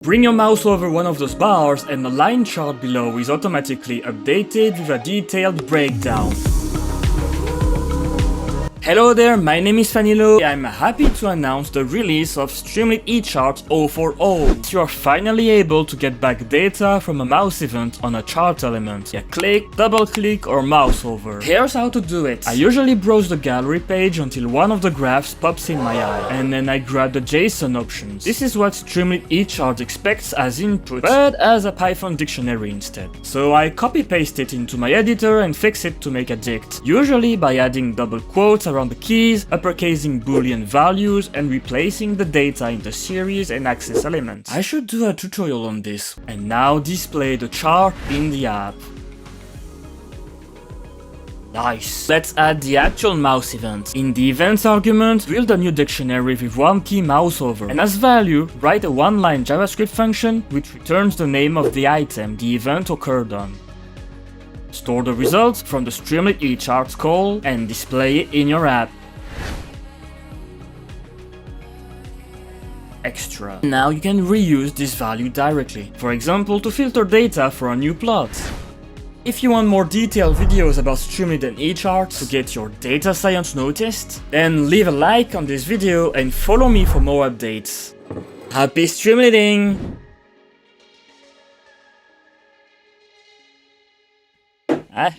Bring your mouse over one of those bars and the line chart below is automatically updated with a detailed breakdown. Hello there, my name is Fanilo. I'm happy to announce the release of Streamlit eChart 040. You are finally able to get back data from a mouse event on a chart element. You click, double click or mouse over. Here's how to do it. I usually browse the gallery page until one of the graphs pops in my eye, and then I grab the JSON options. This is what Streamlit eChart expects as input, but as a Python dictionary instead. So I copy paste it into my editor and fix it to make a dict, usually by adding double quotes around the keys, uppercasing boolean values, and replacing the data in the series and access elements. I should do a tutorial on this. And now display the chart in the app. Nice. Let's add the actual mouse event. In the events argument, build a new dictionary with one key mouse over, and as value, write a one-line JavaScript function which returns the name of the item the event occurred on. Store the results from the Streamlit eChart call and display it in your app. Extra. Now you can reuse this value directly, for example to filter data for a new plot. If you want more detailed videos about Streamlit and eCharts to get your data science noticed, then leave a like on this video and follow me for more updates. Happy Streamliting!